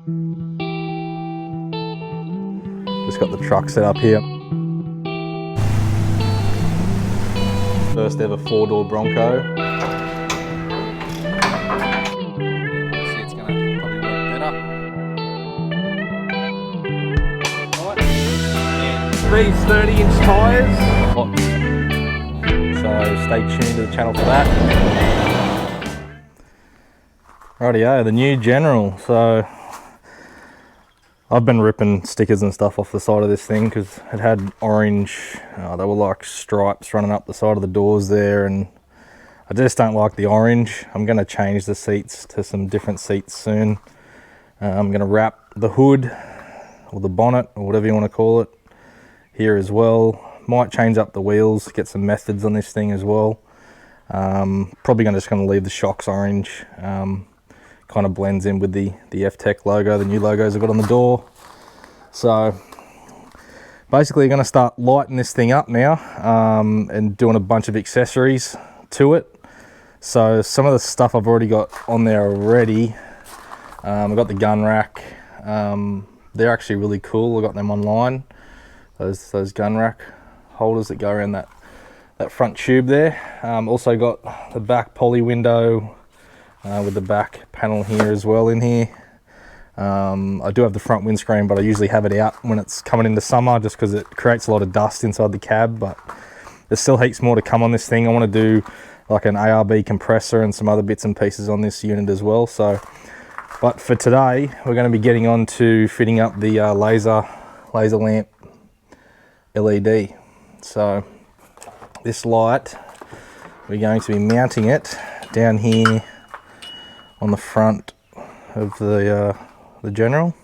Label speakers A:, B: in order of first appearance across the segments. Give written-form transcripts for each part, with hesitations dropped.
A: Just got the truck set up here. First ever 4-door Bronco. See, it's gonna probably work better. Right.
B: These 30-inch tyres.
A: So stay tuned to the channel for that. Rightio, the new General. So I've been ripping stickers and stuff off the side of this thing because it had orange, they were like stripes running up the side of the doors there, and I just don't like the orange. I'm going to change the seats to some different seats soon. I'm going to wrap the hood or the bonnet or whatever you want to call it here as well. Might change up the wheels, get some methods on this thing as well. Probably just going to leave the shocks orange. Kind of blends in with the F-Tech logo, the new logos I've got on the door. So basically going to start lighting this thing up now, and doing a bunch of accessories to it. So some of the stuff I've already got on there already. I've got the gun rack. They're actually really cool. I got them online. Those gun rack holders that go around that front tube there. Also got the back poly window with the back panel here as well in here. I do have the front windscreen, but I usually have it out when it's coming into summer just because it creates a lot of dust inside the cab, but there's still heaps more to come on this thing. I want to do like an ARB compressor and some other bits and pieces on this unit as well. So, but for today, we're going to be getting on to fitting up the laser lamp LED. So this light, we're going to be mounting it down here on the front of the General.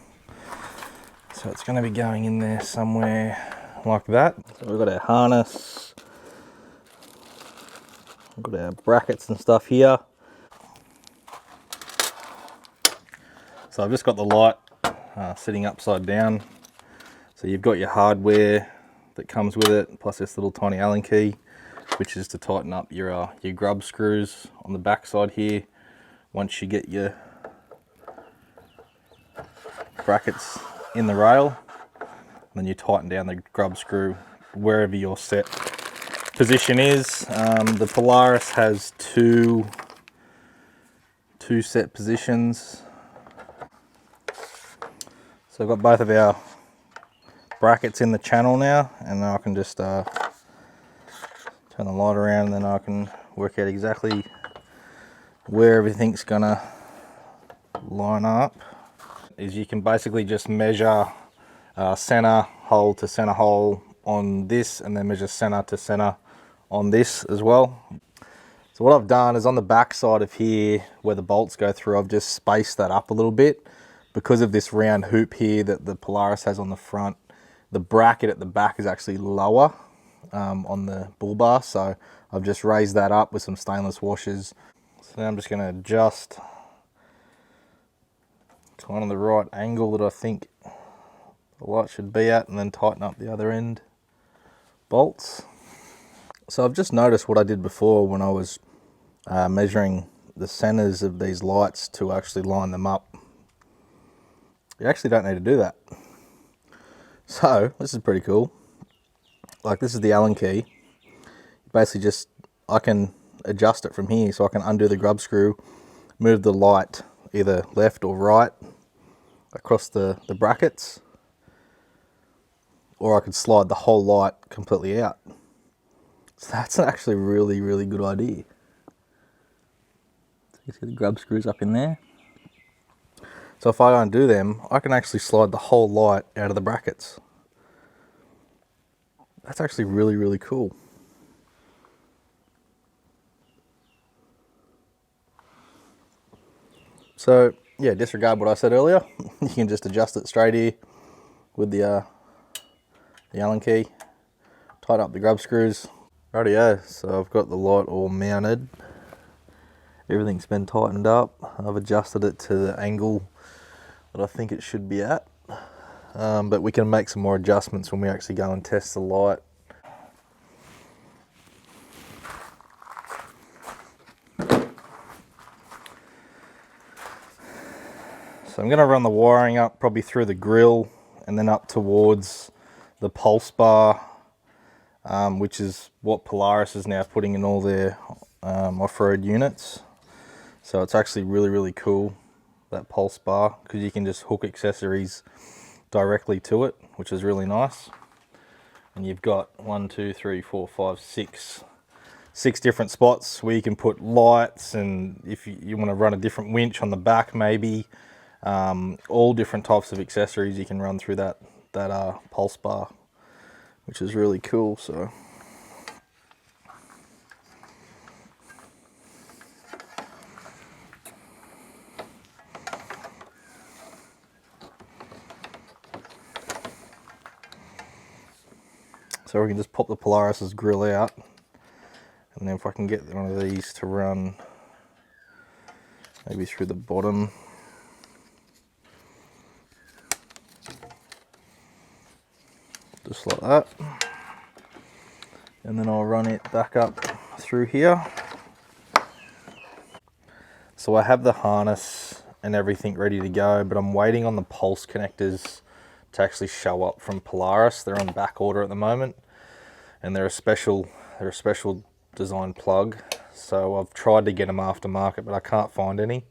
A: So it's going to be going in there somewhere like that. So we've got our harness, we've got our brackets and stuff here. So I've just got the light sitting upside down. So you've got your hardware that comes with it, plus this little tiny Allen key, which is to tighten up your grub screws on the back side here. Once you get your brackets in the rail, then you tighten down the grub screw wherever your set position is. The Polaris has two set positions. So I've got both of our brackets in the channel now, and then I can just turn the light around, and then I can work out exactly where everything's gonna line up. Is you can basically just measure center hole to center hole on this, and then measure center to center on this as well. So what I've done is on the back side of here where the bolts go through, I've just spaced that up a little bit because of this round hoop here that the Polaris has on the front. The bracket at the back is actually lower on the bull bar, so I've just raised that up with some stainless washers. So now I'm just going to adjust kind of the right angle that I think the light should be at, and then tighten up the other end bolts. So I've just noticed what I did before when I was measuring the centers of these lights to actually line them up. You actually don't need to do that. So this is pretty cool. Like, this is the Allen key. Basically just, I can adjust it from here, so I can undo the grub screw, move the light either left or right across the brackets, or I could slide the whole light completely out. So that's actually a really, really good idea. So you see the grub screws up in there. So if I undo them, I can actually slide the whole light out of the brackets. That's actually really, really cool. So yeah, disregard what I said earlier. You can just adjust it straight here with the Allen key. Tighten up the grub screws. Rightio, so I've got the light all mounted. Everything's been tightened up. I've adjusted it to the angle that I think it should be at. But we can make some more adjustments when we actually go and test the light. So I'm going to run the wiring up probably through the grill and then up towards the pulse bar, which is what Polaris is now putting in all their off-road units. So it's actually really cool, that pulse bar, because you can just hook accessories directly to it, which is really nice. And you've got 6 different spots where you can put lights, and if you want to run a different winch on the back maybe, all different types of accessories you can run through that pulse bar, which is really cool. So we can just pop the Polaris's grill out, and then if I can get one of these to run maybe through the bottom, just like that, and then I'll run it back up through here. So I have the harness and everything ready to go, but I'm waiting on the pulse connectors to actually show up from Polaris. They're on back order at the moment, and they're a special design plug. So I've tried to get them aftermarket, but I can't find any.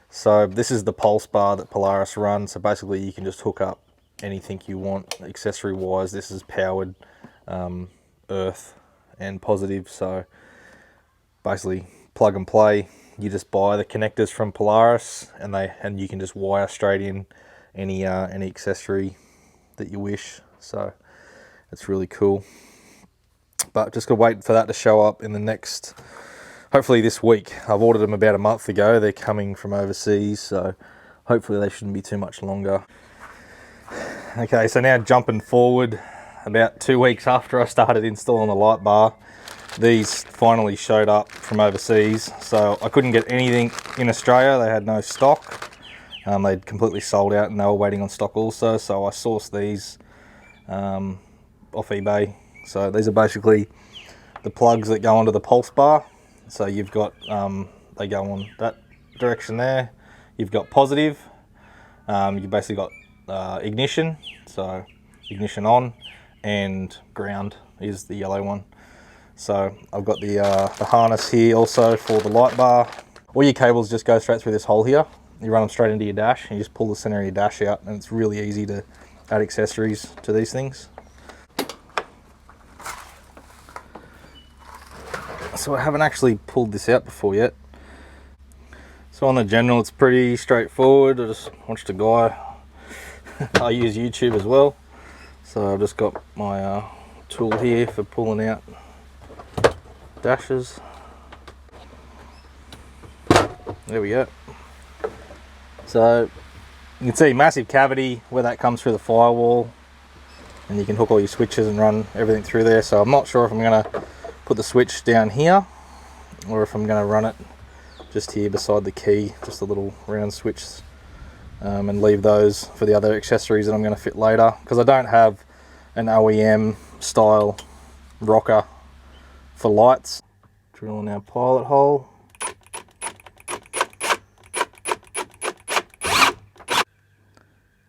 A: So this is the pulse bar that Polaris runs. So basically you can just hook up anything you want accessory wise. This is powered earth and positive, so basically plug and play. You just buy the connectors from Polaris, and you can just wire straight in any accessory that you wish. So it's really cool. But just gotta wait for that to show up in the next, hopefully this week. I've ordered them about a month ago. They're coming from overseas, so hopefully they shouldn't be too much longer. Okay, so now jumping forward, about 2 weeks after I started installing the light bar, these finally showed up from overseas. So I couldn't get anything in Australia. They had no stock. They'd completely sold out, and they were waiting on stock also. So I sourced these off eBay. So these are basically the plugs that go onto the pulse bar. So you've got, they go on that direction there. You've got positive. You basically got ignition, so ignition on, and ground is the yellow one. So I've got the harness here also for the light bar. All your cables just go straight through this hole here. You run them straight into your dash, and you just pull the center of your dash out, and it's really easy to add accessories to these things. So I haven't actually pulled this out before yet. So on the general, it's pretty straightforward. I just watched a guy. I use YouTube as well. So I've just got my tool here for pulling out dashes. There we go. So you can see massive cavity where that comes through the firewall, and you can hook all your switches and run everything through there. So I'm not sure if I'm going to put the switch down here or if I'm going to run it just here beside the key, just a little round switch, and leave those for the other accessories that I'm going to fit later, because I don't have an OEM style rocker for lights. Drilling our pilot hole.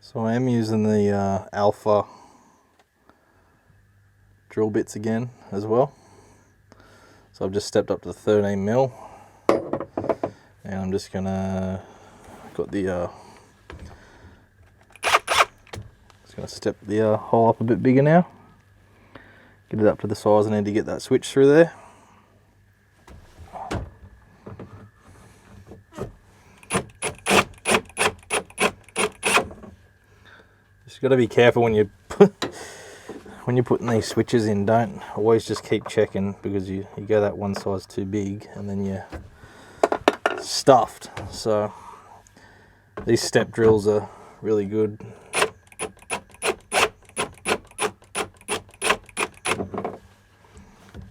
A: So I am using the alpha drill bits again as well. So I've just stepped up to 13 mil, and I'm just gonna step the hole up a bit bigger now. Get it up to the size I need to get that switch through there. Just got to be careful when you when you're putting these switches in. Don't always just keep checking, because you go that one size too big and then you're stuffed. So these step drills are really good.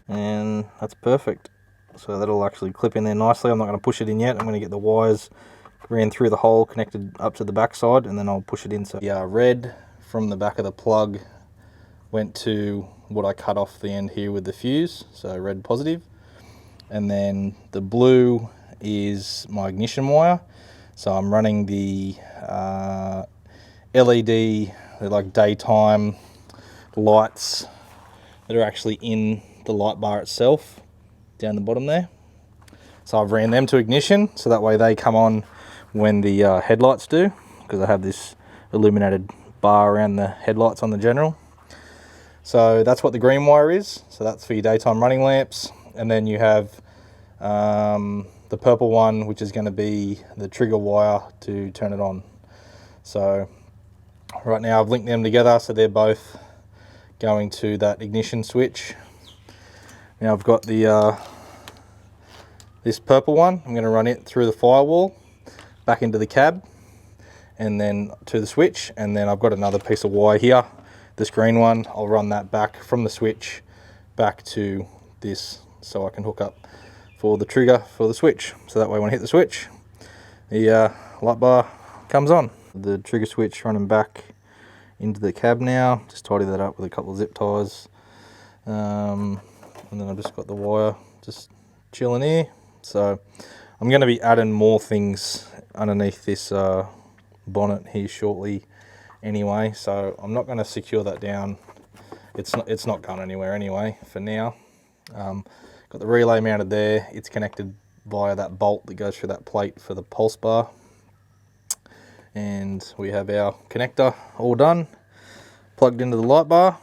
A: And that's perfect. So that'll actually clip in there nicely. I'm not going to push it in yet. I'm going to get the wires ran through the hole, connected up to the back side, and then I'll push it in. So yeah, red from the back of the plug went to what I cut off the end here with the fuse, so red positive. And then the blue is my ignition wire. So I'm running the LED, they're like daytime lights that are actually in the light bar itself down the bottom there. So I've ran them to ignition, so that way they come on when the headlights do, because I have this illuminated bar around the headlights on the General. So that's what the green wire is. So that's for your daytime running lamps. And then you have the purple one, which is going to be the trigger wire to turn it on. So right now I've linked them together, so they're both going to that ignition switch. Now I've got the this purple one. I'm going to run it through the firewall, back into the cab, and then to the switch. And then I've got another piece of wire here, this green one. I'll run that back from the switch back to this, so I can hook up for the trigger for the switch. So that way when I hit the switch, the light bar comes on. The trigger switch running back into the cab now. Just tidy that up with a couple of zip ties. And then I've just got the wire just chilling here. So I'm going to be adding more things underneath this bonnet here shortly anyway, so I'm not going to secure that down. It's not going anywhere anyway for now. Got the relay mounted there. It's connected via that bolt that goes through that plate for the pulse bar, and we have our connector all done, plugged into the light bar.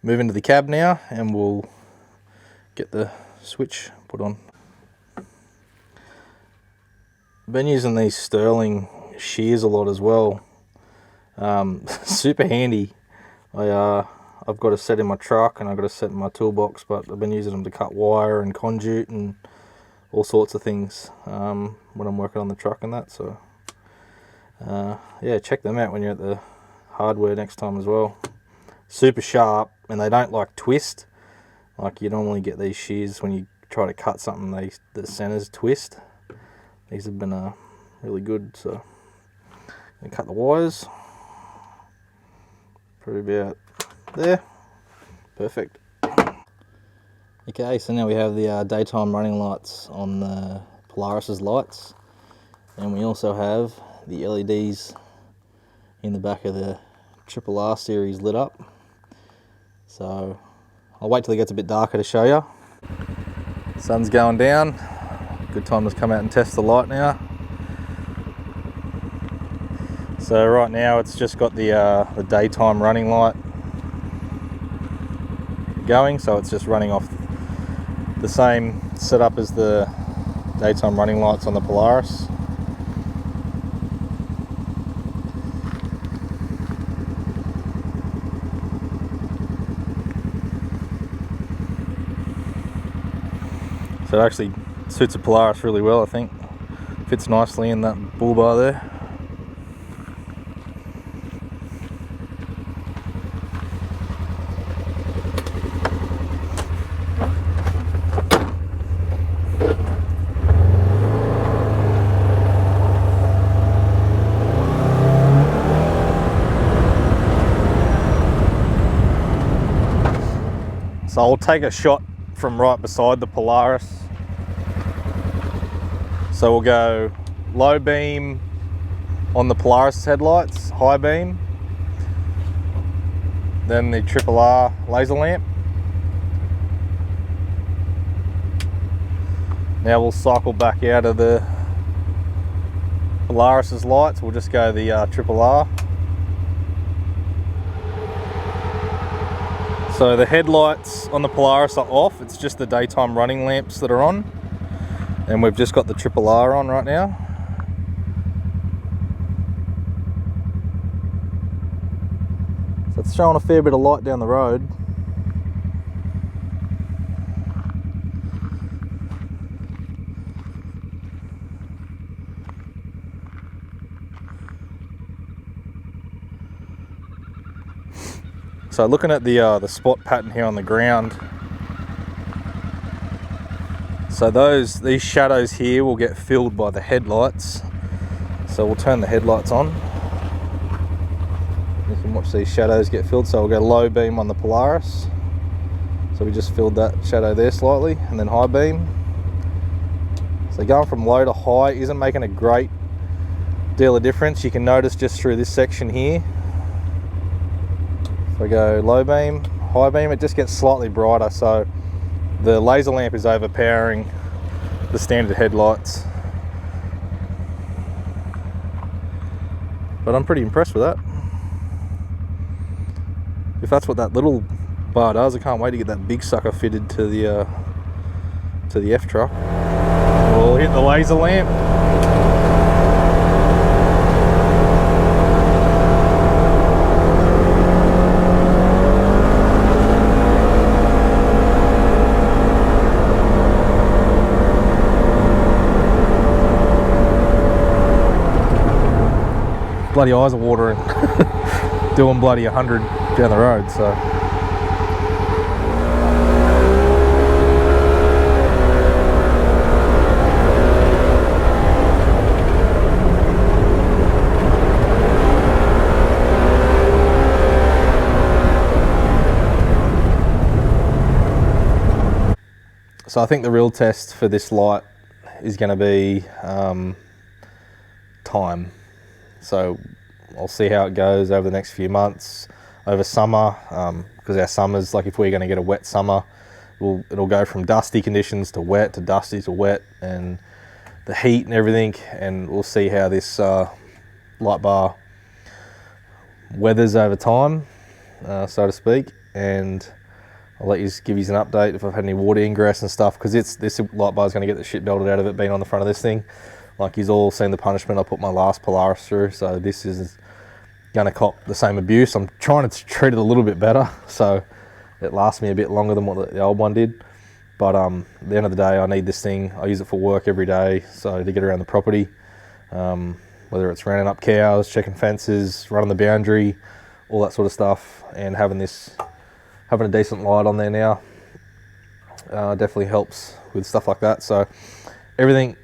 A: Move into the cab now and we'll get the switch put on. I've been using these Sterling shears a lot as well. Super handy. I've got a set in my truck and I've got a set in my toolbox, but I've been using them to cut wire and conduit and all sorts of things when I'm working on the truck and that. So yeah, check them out when you're at the hardware next time as well. Super sharp, and they don't like twist like you normally get these shears when you try to cut something. The centers twist. These have been really good. So I'm gonna cut the wires. Probably about there. Perfect. Okay, so now we have the daytime running lights on the Polaris's lights, and we also have the LEDs in the back of the RRR series lit up. So I'll wait till it gets a bit darker to show you. Sun's going down. Good time to come out and test the light now. So right now it's just got the daytime running light going, so it's just running off the same setup as the daytime running lights on the Polaris. So it actually suits the Polaris really well, I think. Fits nicely in that bull bar there. So I'll take a shot from right beside the Polaris. So we'll go low beam on the Polaris headlights, high beam, then the RRR laser lamp. Now we'll cycle back out of the Polaris's lights. We'll just go the RRR. So the headlights on the Polaris are off. It's just the daytime running lamps that are on. And we've just got the RRR on right now. So it's showing a fair bit of light down the road. So looking at the spot pattern here on the ground, so these shadows here will get filled by the headlights. So we'll turn the headlights on. You can watch these shadows get filled. So we'll go low beam on the Polaris. So we just filled that shadow there slightly, and then high beam. So going from low to high isn't making a great deal of difference. You can notice just through this section here. If I go low beam, high beam, it just gets slightly brighter. So the laser lamp is overpowering the standard headlights. But I'm pretty impressed with that. If that's what that little bar does, I can't wait to get that big sucker fitted to the F truck. We'll hit the laser lamp. Bloody eyes are watering. Doing bloody 100 down the road, so. So I think the real test for this light is going to be time. So I'll see how it goes over the next few months, over summer, because our summers, like if we're going to get a wet summer, it'll go from dusty conditions to wet to dusty to wet, and the heat and everything, and we'll see how this light bar weathers over time, so to speak, and I'll let you give you an update if I've had any water ingress and stuff, because this light bar is going to get the shit belted out of it being on the front of this thing. Like you've all seen the punishment I put my last Polaris through, so this is going to cop the same abuse. I'm trying to treat it a little bit better, so it lasts me a bit longer than what the old one did. But at the end of the day, I need this thing. I use it for work every day, so to get around the property, whether it's rounding up cows, checking fences, running the boundary, all that sort of stuff, and having a decent light on there now definitely helps with stuff like that. So everything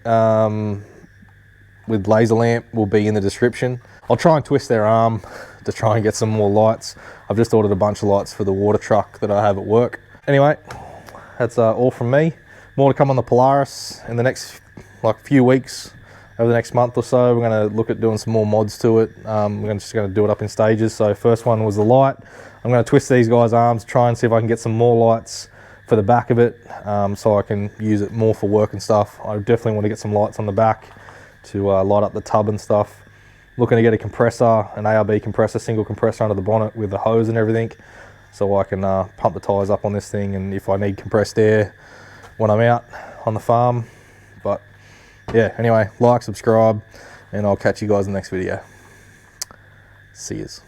A: with laser lamp will be in the description. I'll try and twist their arm to try and get some more lights. I've just ordered a bunch of lights for the water truck that I have at work. Anyway, that's all from me. More to come on the Polaris in the next few weeks. Over the next month or so, we're going to look at doing some more mods to it. We're just going to do it up in stages. So first one was the light. I'm going to twist these guys' arms, try and see if I can get some more lights for the back of it, so I can use it more for work and stuff. I definitely want to get some lights on the back to light up the tub and stuff. Looking to get a compressor, an ARB compressor, single compressor under the bonnet with the hose and everything, so I can pump the tyres up on this thing, and if I need compressed air when I'm out on the farm. But yeah, anyway, like, subscribe, and I'll catch you guys in the next video. See yous.